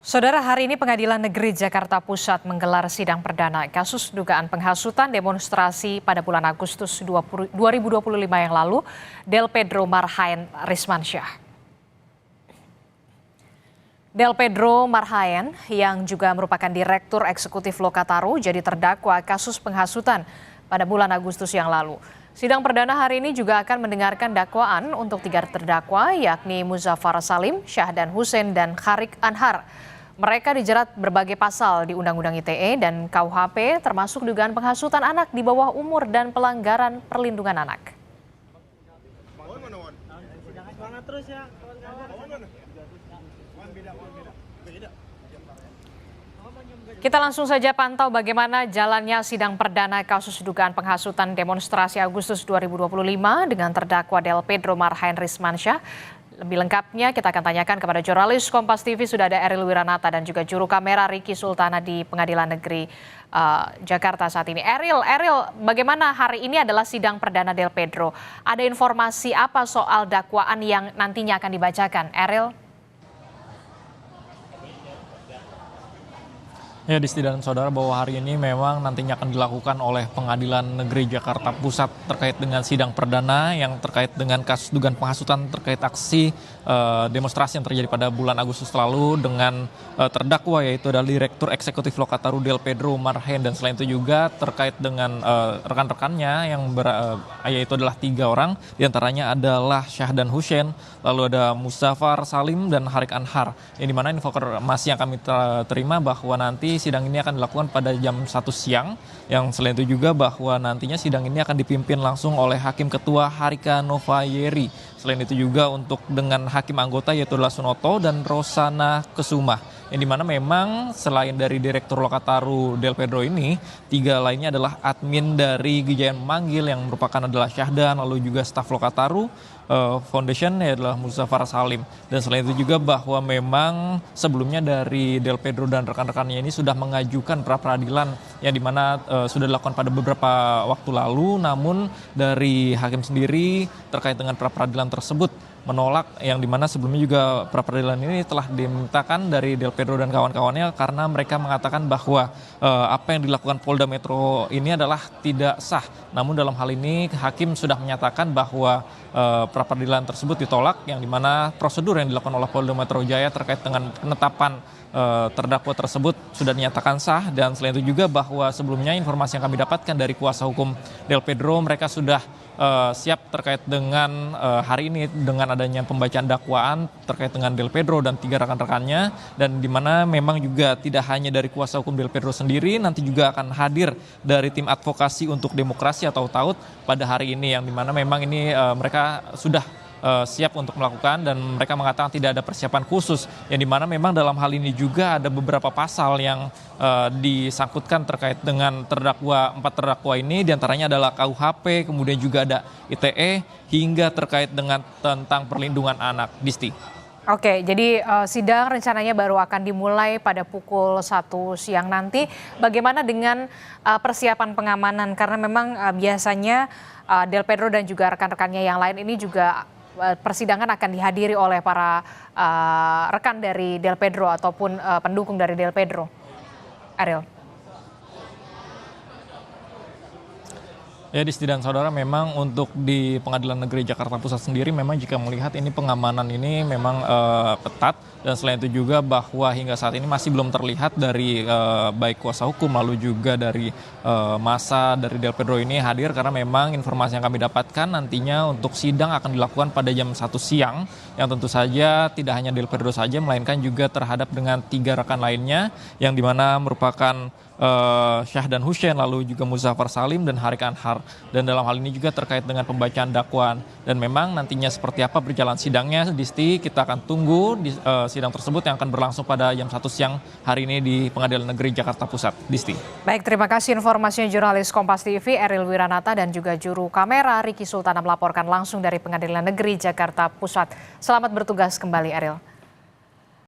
Saudara, hari ini Pengadilan Negeri Jakarta Pusat menggelar sidang perdana kasus dugaan penghasutan demonstrasi pada bulan Agustus 2025 yang lalu, Del Pedro Marhaen Rismansyah. Del Pedro Marhaen yang juga merupakan Direktur Eksekutif Lokataru jadi terdakwa kasus penghasutan pada bulan Agustus yang lalu. Sidang perdana hari ini juga akan mendengarkan dakwaan untuk 3 terdakwa yakni Muzaffar Salim, Syahdan Hussein, dan Harik Anhar. Mereka dijerat berbagai pasal di Undang-Undang ITE dan KUHP termasuk dugaan penghasutan anak di bawah umur dan pelanggaran perlindungan anak. Kita langsung saja pantau bagaimana jalannya sidang perdana kasus dugaan penghasutan demonstrasi Agustus 2025 dengan terdakwa Del Pedro Marhaen Rismansyah. Lebih lengkapnya kita akan tanyakan kepada jurnalis Kompas TV, sudah ada Eril Wiranata dan juga juru kamera Ricky Sultana di Pengadilan Negeri Jakarta saat ini. Eril, bagaimana hari ini adalah sidang perdana Del Pedro? Ada informasi apa soal dakwaan yang nantinya akan dibacakan, Eril? Ya, Disti dan saudara, bahwa hari ini memang nantinya akan dilakukan oleh Pengadilan Negeri Jakarta Pusat terkait dengan sidang perdana yang terkait dengan kasus dugaan penghasutan terkait aksi demonstrasi yang terjadi pada bulan Agustus lalu dengan terdakwa yaitu adalah Direktur Eksekutif Lokataru Del Pedro Marhaen, dan selain itu juga terkait dengan rekan-rekannya yang yaitu adalah 3 orang, diantaranya adalah Syahdan Hussein, lalu ada Muzaffar Salim dan Harik Anhar. Yang dimana informasi yang kami terima bahwa nanti sidang ini akan dilakukan pada jam 1 siang, yang selain itu juga bahwa nantinya sidang ini akan dipimpin langsung oleh Hakim Ketua Harika Novayeri. Selain itu juga untuk dengan hakim anggota yaitu adalah Sunoto dan Rosana Kesumah. Yang dimana memang selain dari Direktur Lokataru Del Pedro ini, 3 lainnya adalah admin dari Gejayan Memanggil yang merupakan adalah Syahdan, lalu juga staf Lokataru Foundation adalah Muzaffar Salim. Dan selain itu juga bahwa memang sebelumnya dari Del Pedro dan rekan-rekannya ini sudah mengajukan pra peradilan yang dimana sudah dilakukan pada beberapa waktu lalu, namun dari hakim sendiri terkait dengan pra peradilan tersebut menolak, yang dimana sebelumnya juga pra peradilan ini telah dimintakan dari Del Pedro dan kawan-kawannya karena mereka mengatakan bahwa apa yang dilakukan Polda Metro ini adalah tidak sah. Namun dalam hal ini hakim sudah menyatakan bahwa pra peradilan tersebut ditolak, yang dimana prosedur yang dilakukan oleh Polda Metro Jaya terkait dengan penetapan terdakwa tersebut sudah dinyatakan sah. Dan selain itu juga bahwa sebelumnya informasi yang kami dapatkan dari kuasa hukum Del Pedro, mereka sudah siap terkait dengan hari ini dengan adanya pembacaan dakwaan terkait dengan Del Pedro dan 3 rekan-rekannya, dan di mana memang juga tidak hanya dari kuasa hukum Del Pedro sendiri, nanti juga akan hadir dari tim advokasi untuk demokrasi atau TAUD pada hari ini, yang dimana memang ini mereka sudah siap untuk melakukan, dan mereka mengatakan tidak ada persiapan khusus, yang dimana memang dalam hal ini juga ada beberapa pasal yang disangkutkan terkait dengan 4 terdakwa ini, diantaranya adalah KUHP, kemudian juga ada ITE, hingga terkait dengan tentang perlindungan anak. Disti. Oke, jadi sidang rencananya baru akan dimulai pada pukul 1 siang nanti. Bagaimana dengan persiapan pengamanan? Karena memang biasanya Del Pedro dan juga rekan-rekannya yang lain ini juga persidangan akan dihadiri oleh para rekan dari Del Pedro ataupun pendukung dari Del Pedro. Eril. Ya, Disti dan saudara, memang untuk di Pengadilan Negeri Jakarta Pusat sendiri memang jika melihat ini pengamanan ini memang ketat, dan selain itu juga bahwa hingga saat ini masih belum terlihat dari baik kuasa hukum lalu juga dari massa dari Del Pedro ini hadir, karena memang informasi yang kami dapatkan nantinya untuk sidang akan dilakukan pada jam 1 siang, yang tentu saja tidak hanya Del Pedro saja melainkan juga terhadap dengan 3 rekan lainnya, yang dimana merupakan Syahdan Hussein, lalu juga Muzaffar Salim dan Harik Anhar. Dan dalam hal ini juga terkait dengan pembacaan dakwaan, dan memang nantinya seperti apa berjalan sidangnya, Disti, kita akan tunggu di sidang tersebut yang akan berlangsung pada jam 1 siang hari ini di Pengadilan Negeri Jakarta Pusat. Disti. Baik, terima kasih informasinya jurnalis Kompas TV Eril Wiranata dan juga juru kamera Ricky Sultana melaporkan langsung dari Pengadilan Negeri Jakarta Pusat. Selamat bertugas kembali, Eril.